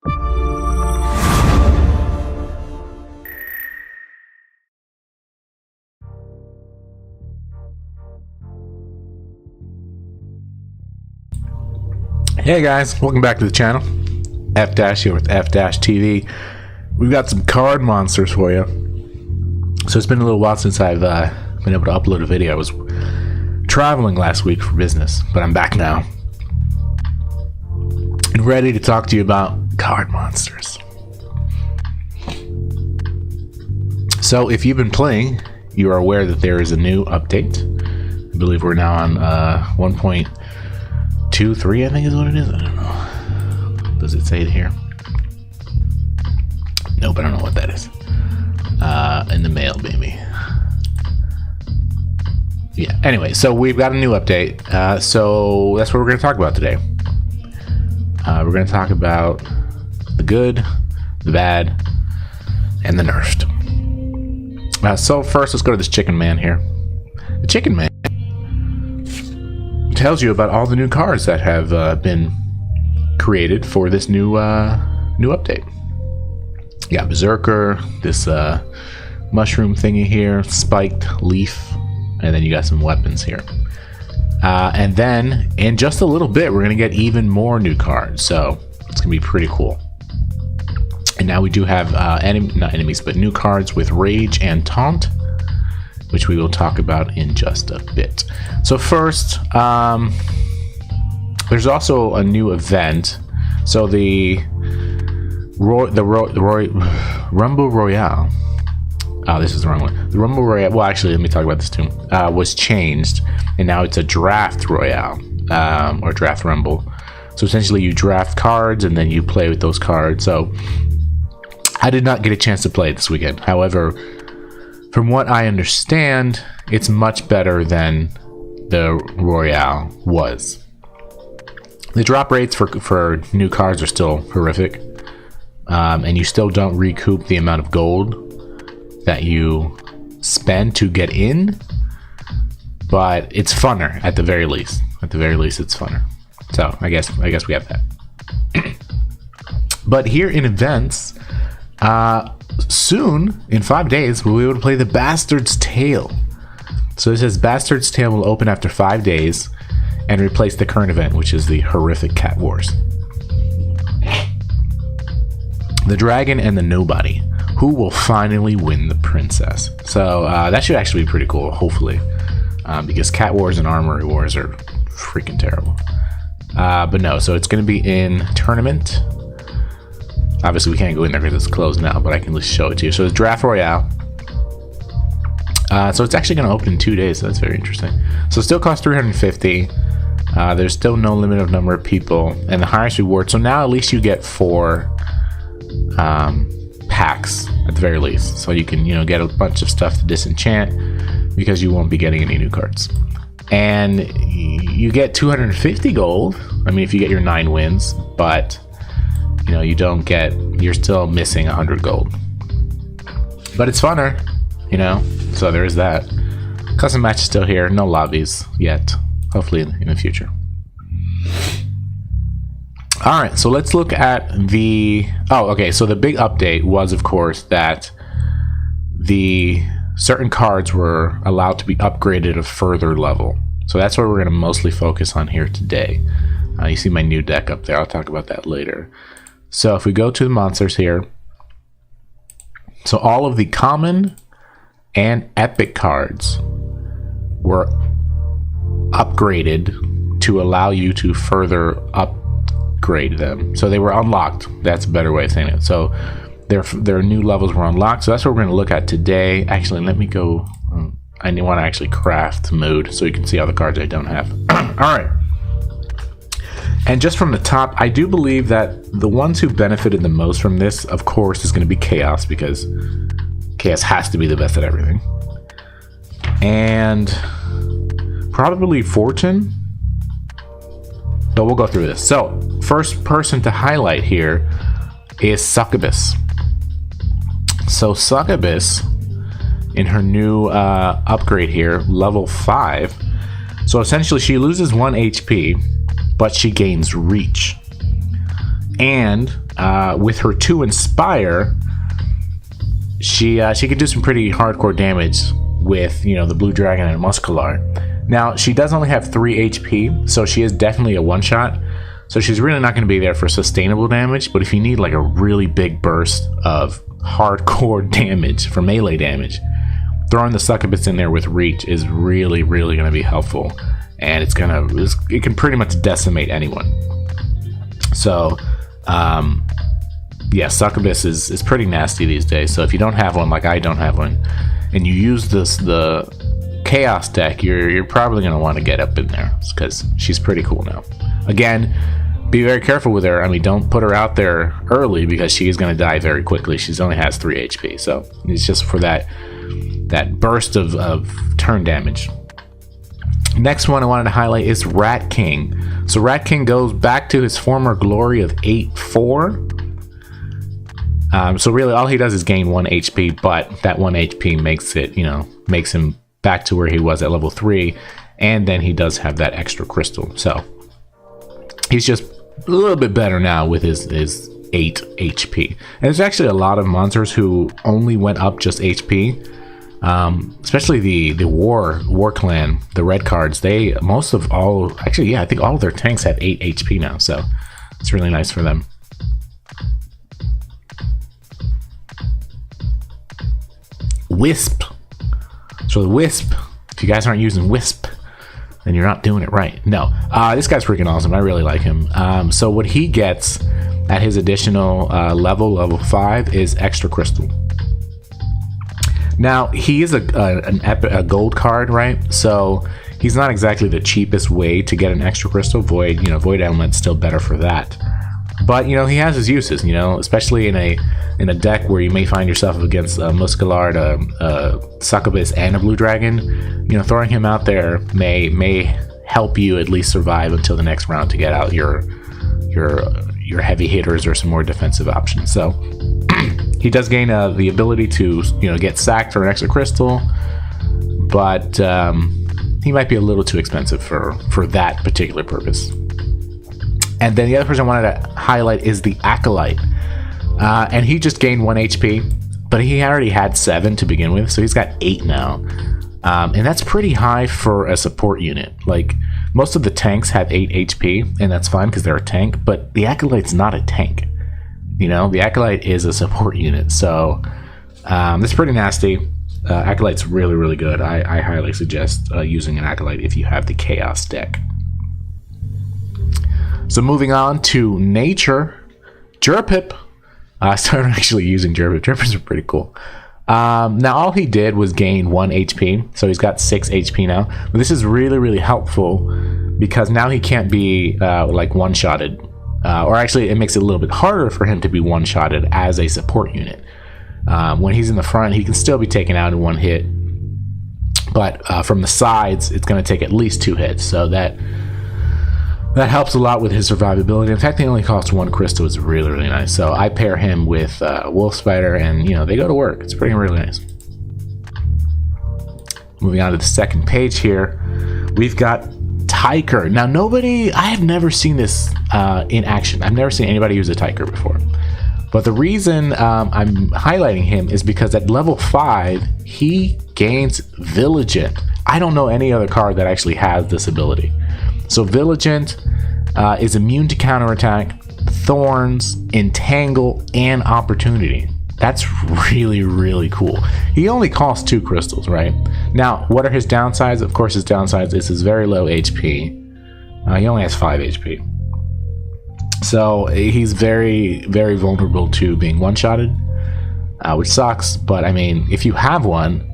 Hey guys, welcome back to the channel. Effdash here with effdash TV. We've got some card monsters for you. So it's been a little while since I've been able to upload a video. I was traveling last week for business, but I'm back now and ready to talk to you about card monsters. So if you've been playing, you are aware that there is a new update. I believe we're now on 1.23, I think is what it is. I don't know. Does it say it here? Nope, I don't know what that is. In the mail, baby. Yeah, anyway, so we've got a new update. So that's what we're going to talk about today. We're going to talk about the good, the bad, and the nerfed. So first, let's go to this chicken man here. The chicken man tells you about all the new cards that have been created for this new update. You got Berserker, this mushroom thingy here, spiked leaf, and then you got some weapons here. And then in just a little bit, we're gonna get even more new cards, so it's gonna be pretty cool. And now we do have not enemies, but new cards with Rage and Taunt, which we will talk about in just a bit. So first, there's also a new event. So the Rumble Royale. Oh, this is the wrong one. The Rumble Royale. Well, actually, let me talk about this too. Was changed, and now it's a Draft Royale or Draft Rumble. So essentially, you draft cards and then you play with those cards. So I did not get a chance to play it this weekend. However, from what I understand, it's much better than the Royale was. The drop rates for new cards are still horrific, and you still don't recoup the amount of gold that you spend to get in, but it's funner at the very least. At the very least, it's funner. So I guess we have that. But here in events, soon, in 5 days, we'll be able to play the Bastard's Tale. So it says Bastard's Tale will open after 5 days and replace the current event, which is the horrific Cat Wars. The Dragon and the Nobody. Who will finally win the princess? So that should actually be pretty cool, hopefully. Because Cat Wars and Armory Wars are freaking terrible. But no, so it's going to be in tournament. Obviously, we can't go in there because it's closed now, but I can at least show it to you. So it's Draft Royale. So it's actually going to open in 2 days, so that's very interesting. So it still costs $350. There's still no limit of number of people, and the highest reward. So now at least you get 4 packs at the very least. So you can, get a bunch of stuff to disenchant because you won't be getting any new cards. And you get 250 gold. I mean, if you get your 9 wins, but you're still missing 100 gold. But it's funner, so there is that. Custom match is still here, no lobbies yet. Hopefully in the future. Alright, so let's look at so the big update was, of course, that the certain cards were allowed to be upgraded a further level. So that's what we're going to mostly focus on here today. You see my new deck up there. I'll talk about that later. So if we go to the monsters here, so all of the common and epic cards were upgraded to allow you to further upgrade them. So they were unlocked. That's a better way of saying it. So their new levels were unlocked. So that's what we're going to look at today. Actually, let me go. I want to actually craft mode so you can see all the cards I don't have. All right. And just from the top, I do believe that the ones who benefited the most from this, of course, is going to be Chaos, because Chaos has to be the best at everything. And probably Fortune. But we'll go through this. So, first person to highlight here is Succubus. So, Succubus, in her new upgrade here, level 5. So, essentially, she loses 1 HP. But she gains reach. And with her 2 Inspire, she can do some pretty hardcore damage with, you know, the Blue Dragon and Muscular. Now, she does only have 3 HP, so she is definitely a one-shot. So she's really not going to be there for sustainable damage, but if you need like a really big burst of hardcore damage for melee damage, throwing the Succubus in there with Reach is really, really going to be helpful. And it can pretty much decimate anyone. So, yeah, Succubus is pretty nasty these days. So if you don't have one, like I don't have one, and you use the Chaos deck, you're probably going to want to get up in there because she's pretty cool now. Again, be very careful with her. I mean, don't put her out there early because she is going to die very quickly. She only has 3 HP, so it's just for that burst of turn damage. Next one I wanted to highlight is Rat King. So Rat King goes back to his former glory of 8-4. So really all he does is gain 1 HP, but that 1 HP makes him back to where he was at level 3, and then he does have that extra crystal. So he's just a little bit better now with his 8 HP. And there's actually a lot of monsters who only went up just HP. Especially the war clan, the red cards, I think all of their tanks have 8 HP now, so it's really nice for them. Wisp. So the Wisp, if you guys aren't using Wisp, then you're not doing it right. No, this guy's freaking awesome. I really like him. So what he gets at his additional level 5 is extra crystal. Now, he is a gold card, right? So he's not exactly the cheapest way to get an extra crystal. Void Element's still better for that. But, he has his uses, especially in a deck where you may find yourself against a Musculard, a Succubus, and a Blue Dragon. Throwing him out there may help you at least survive until the next round to get out your heavy hitters or some more defensive options. So he does gain the ability to get sacked for an extra crystal, but he might be a little too expensive for that particular purpose. And then the other person I wanted to highlight is the Acolyte, and he just gained 1 HP, but he already had 7 to begin with, so he's got 8 now, and that's pretty high for a support unit. Like, most of the tanks have 8 HP, and that's fine because they're a tank, but the Acolyte's not a tank. The Acolyte is a support unit, so that's pretty nasty. Acolyte's really, really good. I highly suggest using an Acolyte if you have the Chaos deck. So moving on to Nature, Jerpip. I started actually using Jerpip. Jerpips are pretty cool. Now all he did was gain 1 HP, so he's got 6 HP now. But this is really, really helpful because now he can't be like one-shotted. Or actually, it makes it a little bit harder for him to be one-shotted as a support unit. When he's in the front, he can still be taken out in 1 hit. But from the sides, it's going to take at least 2 hits. So that helps a lot with his survivability. In fact, they only cost 1 crystal. It's really, really nice. So I pair him with Wolf Spider, and they go to work. It's pretty really nice. Moving on to the second page here, we've got Tyker. Now, I have never seen this in action. I've never seen anybody use a Tyker before. But the reason I'm highlighting him is because at level 5, he gains Vigilant. I don't know any other card that actually has this ability. So Vigilant is immune to counterattack, Thorns, Entangle, and Opportunity. That's really, really cool. He only costs 2 crystals, right? Now, what are his downsides? Of course, his downsides is his very low HP. He only has 5 HP. So he's very, very vulnerable to being one-shotted, which sucks. But, I mean, if you have one,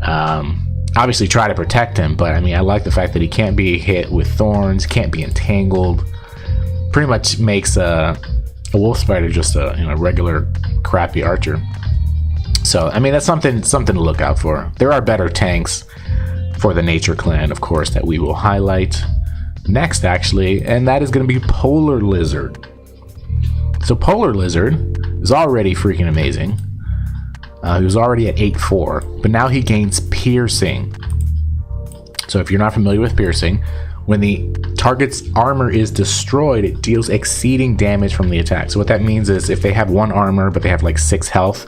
obviously try to protect him. But, I mean, I like the fact that he can't be hit with Thorns, can't be entangled. Pretty much makes a Wolf Spider just a regular crappy archer. So I mean, that's something to look out for. There are better tanks for the Nature clan, of course, that we will highlight next, actually, and that is going to be Polar Lizard. So Polar Lizard is already freaking amazing. He was already at 8-4, but now he gains Piercing. So if you're not familiar with Piercing, when the target's armor is destroyed, it deals exceeding damage from the attack. So what that means is if they have 1 armor but they have like 6 health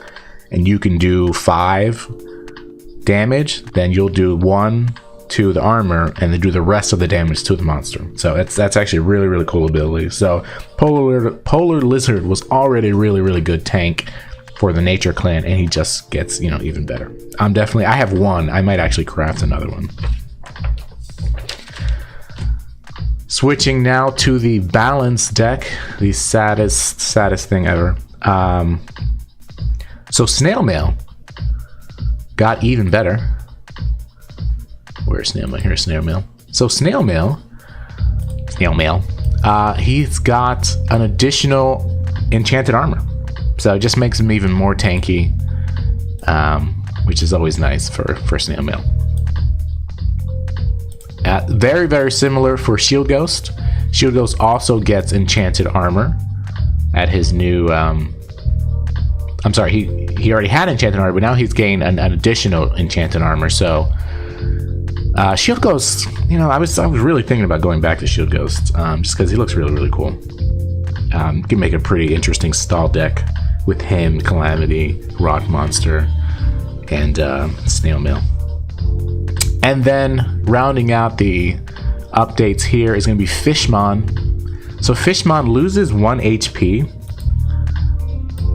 and you can do 5 damage, then you'll do 1 to the armor and then do the rest of the damage to the monster. So that's actually a really cool ability. So Polar Lizard was already a really good tank for the Nature Clan, and he just gets, you know, even better. I have 1. I might actually craft another one. Switching now to the balance deck, the saddest thing ever. So Snail Mail got even better. Where's Snail Mail? Here's Snail Mail. So Snail Mail, he's got an additional enchanted armor. So it just makes him even more tanky, which is always nice for Snail Mail. Very similar for Shield Ghost. Shield Ghost also gets enchanted armor at his new... I'm sorry, he already had enchanted armor, but now he's gained an additional enchanted armor. So Shield Ghost, you know, I was really thinking about going back to Shield Ghost, just because he looks really cool. You can make a pretty interesting stall deck with him, Calamity, Rock Monster, and Snail Mail. And then rounding out the updates here is going to be Fishmon. So Fishmon loses 1 HP,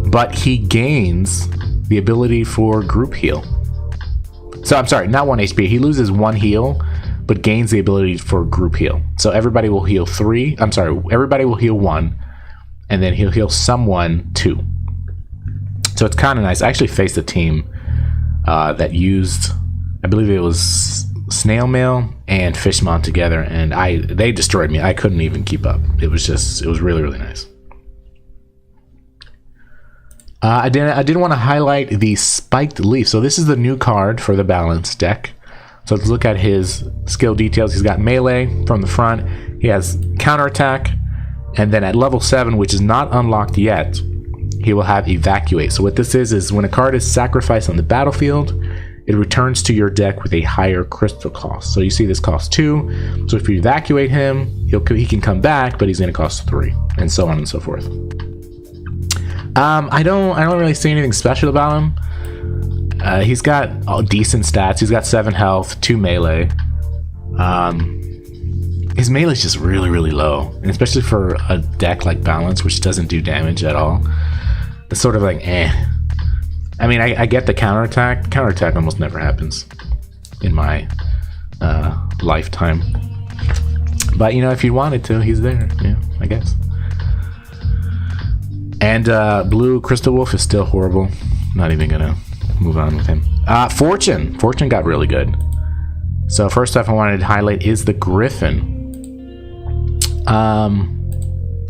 but he gains the ability for group heal. So I'm sorry, not 1 HP. He loses 1 heal, but gains the ability for group heal. So everybody will heal 3. I'm sorry, everybody will heal 1, and then he'll heal someone 2. So it's kind of nice. I actually faced a team that used, I believe it was Snail Mail and Fishmon together, and they destroyed me. I couldn't even keep up. It was really nice. I did want to highlight the Spiked Leaf. So this is the new card for the balance deck. So let's look at his skill details. He's got melee from the front. He has counterattack, and then at level 7, which is not unlocked yet, he will have Evacuate. So what this is when a card is sacrificed on the battlefield, it returns to your deck with a higher crystal cost. So you see this costs 2. So if you evacuate him, he can come back, but he's going to cost 3, and so on and so forth. I don't really see anything special about him. He's got decent stats. He's got 7 health, 2 melee. His melee is just really low, and especially for a deck like Balance, which doesn't do damage at all. It's sort of like I mean, I get the counterattack. Counterattack almost never happens in my lifetime. But, you know, if you wanted to, he's there. Yeah, I guess. And Blue Crystal Wolf is still horrible. Not even gonna move on with him. Fortune. Fortune got really good. So first off I wanted to highlight is the Griffin.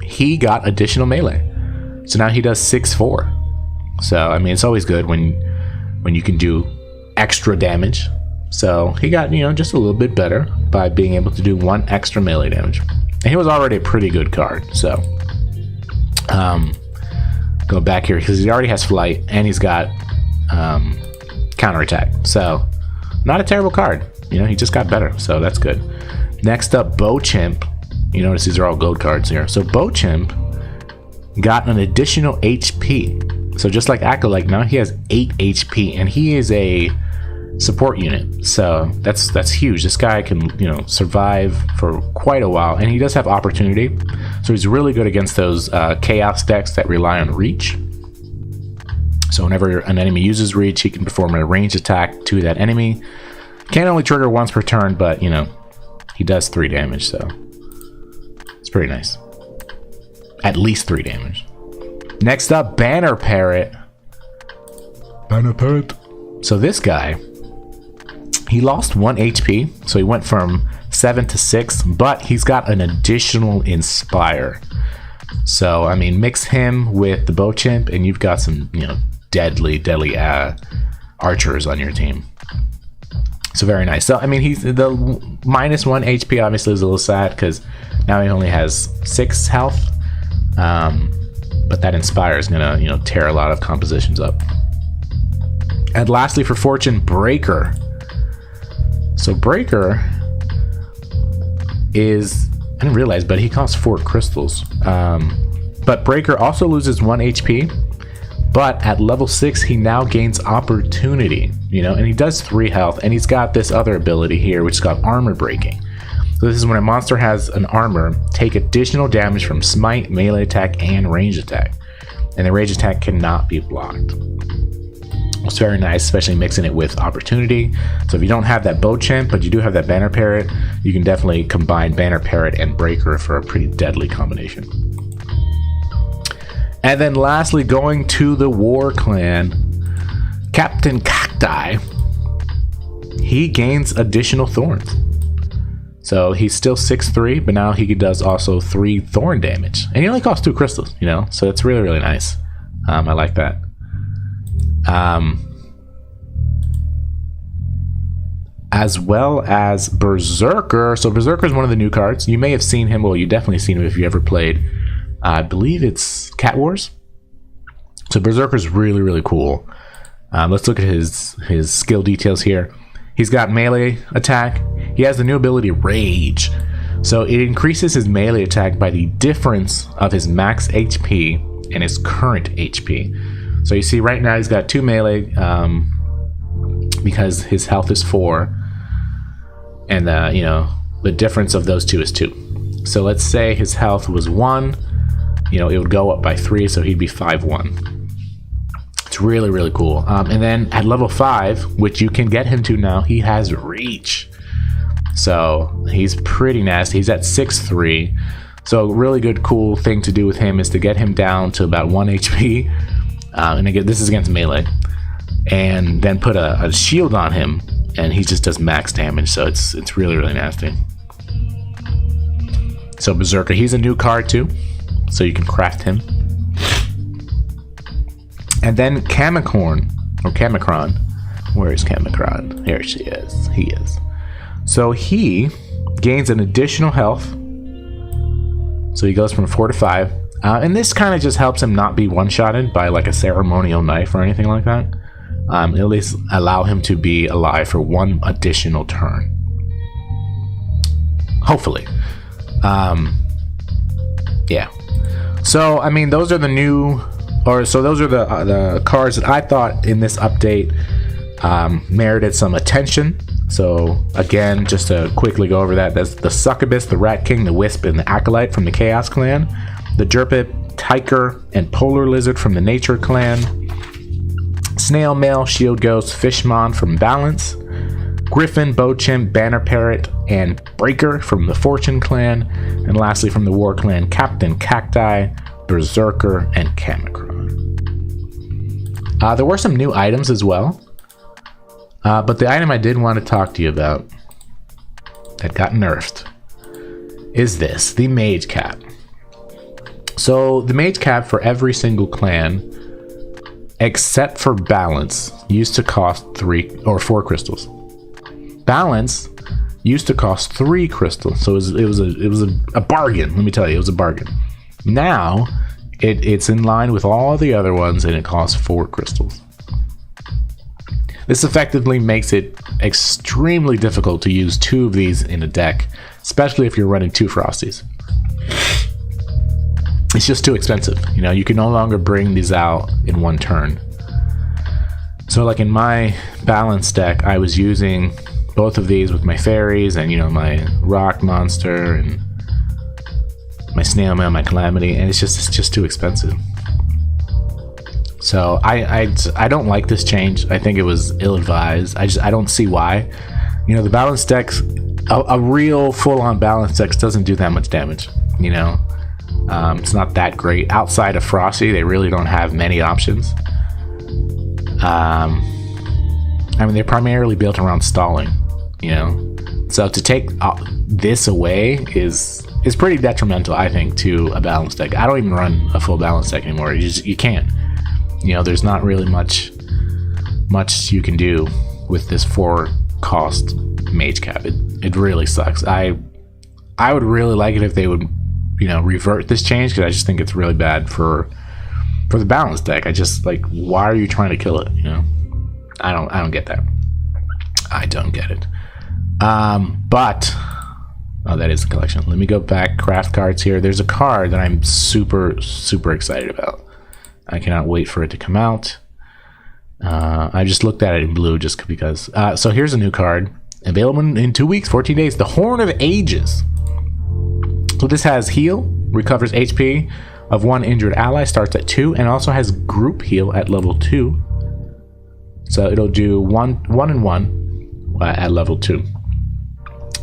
He got additional melee. So now he does 6-4. So, I mean, it's always good when you can do extra damage. So he got, you know, just a little bit better by being able to do 1 extra melee damage. And he was already a pretty good card. So, go back here because he already has flight and he's got counterattack. So, not a terrible card. You know, he just got better. So that's good. Next up, Bowchimp. You notice these are all gold cards here. So Bowchimp got an additional HP. So just like Acolyte, now he has 8 HP, and he is a support unit. So that's huge. This guy can, you know, survive for quite a while, and he does have opportunity. So he's really good against those chaos decks that rely on reach. So whenever an enemy uses reach, he can perform a ranged attack to that enemy. Can only trigger once per turn, but you know, he does 3 damage, so it's pretty nice. At least 3 damage. Next up, Banner Parrot. Banner Parrot. So this guy, he lost 1 HP, so he went from 7 to 6, but he's got an additional Inspire. So, I mean, mix him with the Bowchimp, and you've got some, you know, deadly archers on your team. So very nice. So, I mean, he's the minus 1 HP obviously is a little sad because now he only has 6 health. But that Inspire is gonna, you know, tear a lot of compositions up. And lastly for Fortune, Breaker. So Breaker is I didn't realize, but he costs 4 crystals. But Breaker also loses 1 HP, but at level 6 he now gains opportunity, and he does 3 health, and he's got this other ability here which is called armor breaking. So this is when a monster has an armor, take additional damage from smite, melee attack, and range attack, and the range attack cannot be blocked. It's very nice, especially mixing it with opportunity. So if you don't have that bow chimp, but you do have that banner parrot, you can definitely combine banner parrot and breaker for a pretty deadly combination. And then lastly, going to the War Clan, Captain Cacti, he gains additional thorns. So he's still 6'3", but now he does also 3 thorn damage. And he only costs 2 crystals, so it's really, really nice. I like that. As well as Berserker. So Berserker is one of the new cards. You may have seen him. Well, you definitely seen him if you ever played. I believe it's Cat Wars. So Berserker is really, really cool. Let's look at his skill details here. He's got melee attack. He has the new ability Rage. So it increases his melee attack by the difference of his max HP and his current HP. So you see right now he's got 2 melee because his health is 4, and the difference of those 2 is 2. So let's say his health was 1, it would go up by 3, so he'd be 5'1". It's really, really cool. And then at level 5, which you can get him to now, he has Reach. So he's pretty nasty. He's at 6'3". So a really good, cool thing to do with him is to get him down to about 1 HP. And again, this is against melee, and then put a shield on him, and he just does max damage. So it's really, really nasty. So Berserker, he's a new card too, so you can craft him. And then Kamikron, where is Kamikron? Here she is. He is. So he gains an additional health. So he goes from 4 to 5. And this kind of just helps him not be one-shotted by like a ceremonial knife or anything like that. At least allow him to be alive for 1 additional turn. Hopefully. Yeah. So, I mean, those are the new... those are the cards that I thought in this update merited some attention. So, again, just to quickly go over that, that's the Succubus, the Rat King, the Wisp, and the Acolyte from the Chaos Clan. The Derpit, Tiger, and Polar Lizard from the Nature Clan. Snail Mail, Shield Ghost, Fishmon from Balance. Griffin, Bowchimp, Banner Parrot, and Breaker from the Fortune Clan. And lastly from the War Clan, Captain Cacti, Berserker, and Kamikron. There were some new items as well. But the item I did want to talk to you about that got nerfed is this, the Mage Cap. So the Mage Cap for every single clan, except for Balance, used to cost 3 or 4 crystals. Balance used to cost 3 crystals, so it was a bargain. Let me tell you, it was a bargain. Now it's in line with all the other ones, and it costs 4 crystals. This effectively makes it extremely difficult to use 2 of these in a deck, especially if you're running 2 Frosties. It's just too expensive. You can no longer bring these out in 1 turn. So like in my Balance deck, I was using both of these with my fairies and my rock monster and my snail mail, my calamity, and it's just too expensive. So I don't like this change. I think it was ill-advised. I don't see why. The Balance decks, a real full-on Balance deck doesn't do that much damage. It's not that great. Outside of Frosty, they really don't have many options. They're primarily built around stalling, So to take this away is pretty detrimental, I think, to a Balance deck. I don't even run a full Balance deck anymore. You can't. There's not really much you can do with this 4 cost Mage Cap. It really sucks. I would really like it if they would revert this change, because I just think it's really bad for the Balance deck. I just like, why are you trying to kill it? I don't get that. I don't get it. But Oh, that is the collection. Let me go back. Craft cards here. There's a card that I'm super excited about. I cannot wait for it to come out. I just looked at it in blue just because. So here's a new card. Available in 2 weeks, 14 days. The Horn of Ages. So this has heal, recovers HP of one injured ally, starts at 2, and also has group heal at level 2. So it'll do one and one at level 2.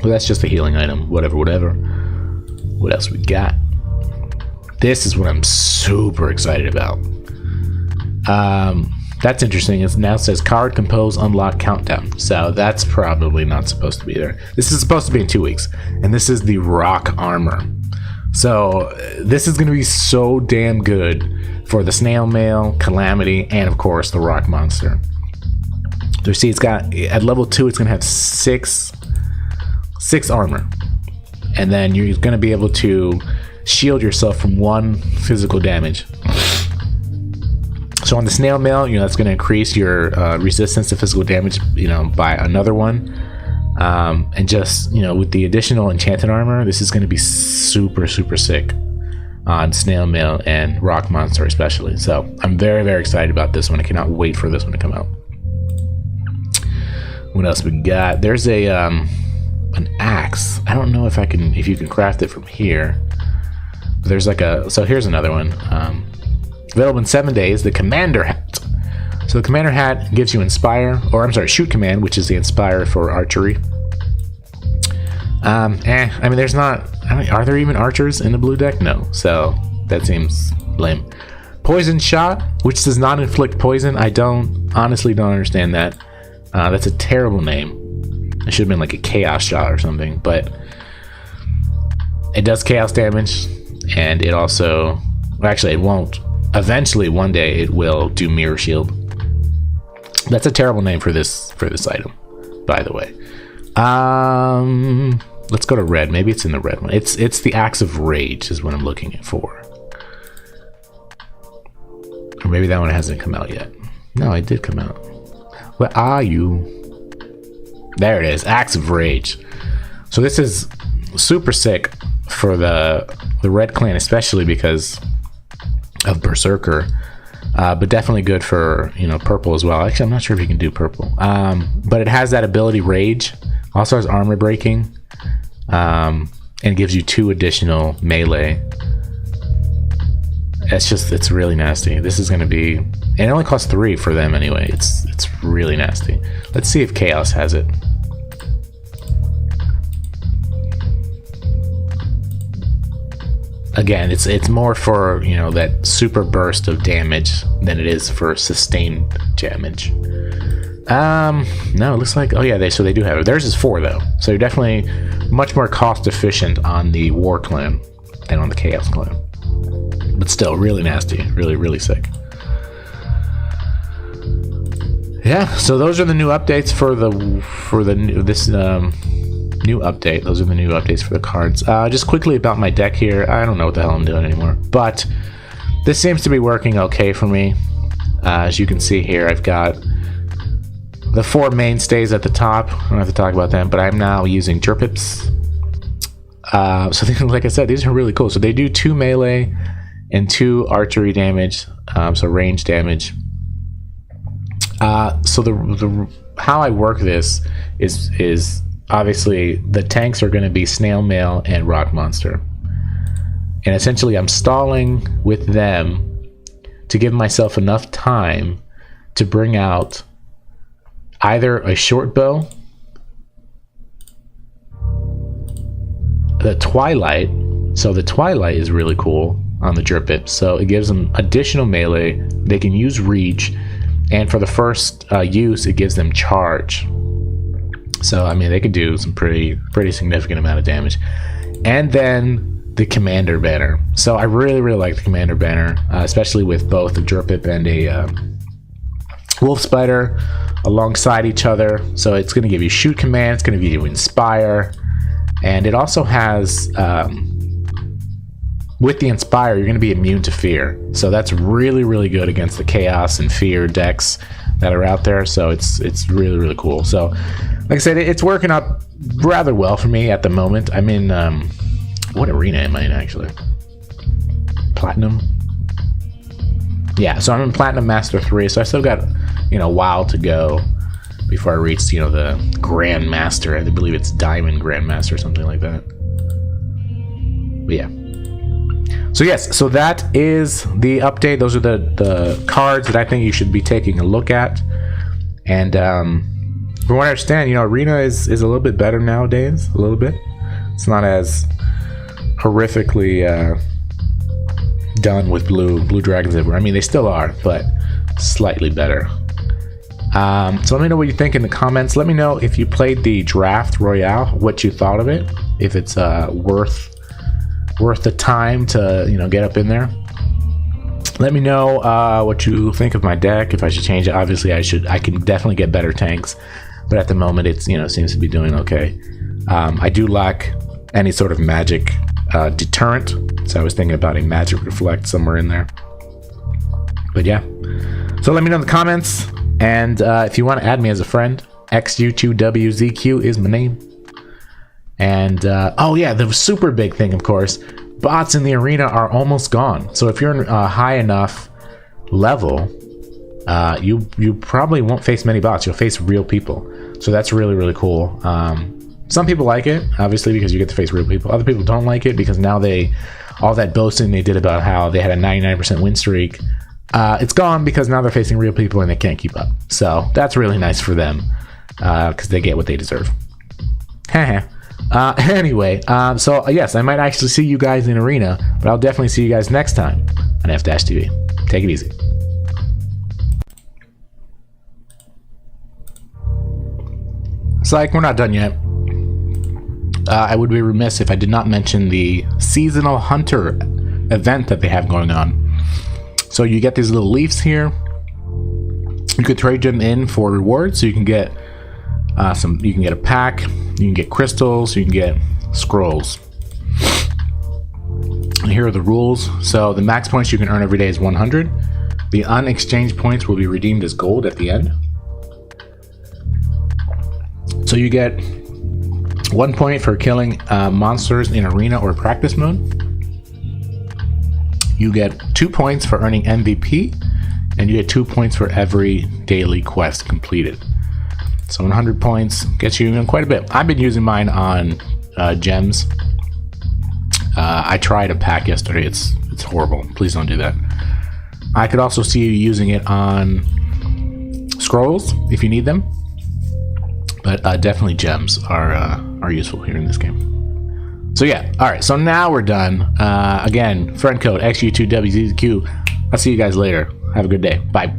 Well, that's just a healing item. Whatever. What else we got? This is what I'm super excited about. That's interesting. It now says card compose unlock countdown. So that's probably not supposed to be there. This is supposed to be in 2 weeks. And this is the rock armor. So this is going to be so damn good for the snail mail, calamity, and of course the rock monster. So you see, it's got at level 2, it's going to have six armor, and then you're going to be able to shield yourself from 1 physical damage. So on the snail mail, that's going to increase your resistance to physical damage, by another 1. And just with the additional enchanted armor, this is going to be super sick on snail mail and rock monster especially. So I'm very excited about this one. I cannot wait for this one to come out. What else we got? There's an axe. I don't know if you can craft it from here. But there's so here's another one. Available in 7 days, the Commander Hat. So the Commander Hat gives you Inspire, or I'm sorry, Shoot Command, which is the Inspire for archery. There's not. Are there even archers in the blue deck? No. So that seems lame. Poison Shot, which does not inflict poison. I honestly don't understand that. That's a terrible name. It should have been like a Chaos Shot or something, but it does chaos damage, and it also, actually it won't. Eventually, one day, it will do Mirror Shield. That's a terrible name for this item, by the way. Let's go to red. Maybe it's in the red one. It's the Axe of Rage is what I'm looking for. Or maybe that one hasn't come out yet. No, it did come out. Where are you? There it is, Axe of Rage. So this is super sick for the red clan, especially because of Berserker. But definitely good for purple as well. Actually, I'm not sure if you can do purple. But it has that ability Rage. Also has armor breaking, and gives you 2 additional melee. It's really nasty. This is going to be, and it only costs 3 for them anyway. It's really nasty. Let's see if Chaos has it. Again, it's more for that super burst of damage than it is for sustained damage. No, it looks like, oh yeah, they do have it. Theirs is 4 though, so you're definitely much more cost efficient on the War Clan than on the Chaos Clan. But still, really nasty, really sick. Yeah, so those are the new updates for the new update. Those are the new updates for the cards. Just quickly about my deck here. I don't know what the hell I'm doing anymore, but this seems to be working okay for me. As you can see here, I've got the 4 mainstays at the top. I don't have to talk about them, but I'm now using Jerpips. So like I said, these are really cool. So they do 2 melee and 2 archery damage, so range damage. So the how I work this is obviously the tanks are going to be Snail Mail and Rock Monster, and essentially I'm stalling with them to give myself enough time to bring out either a short bow, the Twilight. So the Twilight is really cool on the Jerpip, so it gives them additional melee. They can use reach, and for the first use, it gives them charge. So I mean, they could do some pretty significant amount of damage. And then the Commander Banner. So I really like the Commander Banner, especially with both a Jerpip and a Wolf Spider alongside each other. So it's going to give you Shoot Command, it's going to give you Inspire, and it also has with the Inspire, you're going to be immune to fear. So that's really, really good against the chaos and fear decks that are out there. So it's really, really cool. So like I said, it's working out rather well for me at the moment. I'm in what arena am I in actually? Platinum. Yeah, so I'm in Platinum Master 3, so I still got, a while to go before I reach, the Grandmaster. I believe it's Diamond Grandmaster or something like that. But yeah. So yes, so that is the update. Those are the cards that I think you should be taking a look at. And from what I understand, Arena is a little bit better nowadays, a little bit. It's not as horrifically done with blue dragons everywhere. I mean, they still are, but slightly better. So let me know what you think in the comments. Let me know if you played the Draft Royale, what you thought of it, if it's worth the time to get up in there. Let me know what you think of my deck, if I should change it. Obviously I can definitely get better tanks, but at the moment it's seems to be doing okay. I do lack any sort of magic deterrent, so I was thinking about a magic reflect somewhere in there. But yeah, so let me know in the comments, and if you want to add me as a friend, XU2WZQ is my name. And oh yeah, the super big thing, of course, bots in the arena are almost gone. So if you're in a high enough level, you probably won't face many bots. You'll face real people. So that's really, really cool. Some people like it, obviously, because you get to face real people. Other people don't like it because now all that boasting they did about how they had a 99% win streak, it's gone because now they're facing real people and they can't keep up. So that's really nice for them because they get what they deserve. Anyway, so yes, I might actually see you guys in Arena, but I'll definitely see you guys next time on effdash TV. Take it easy. It's like we're not done yet. I would be remiss if I did not mention the seasonal hunter event that they have going on. So you get these little leaves here. You could trade them in for rewards, so you can get you can get a pack, you can get crystals, you can get scrolls. And here are the rules. So the max points you can earn every day is 100. The unexchanged points will be redeemed as gold at the end. So you get 1 point for killing monsters in arena or practice mode. You get 2 points for earning MVP, and you get 2 points for every daily quest completed. So 100 points gets you quite a bit. I've been using mine on gems. I tried a pack yesterday. It's horrible. Please don't do that. I could also see you using it on scrolls if you need them, but definitely gems are useful here in this game. So yeah, all right. So now we're done. Again, friend code XU2WZQ. I'll see you guys later. Have a good day. Bye.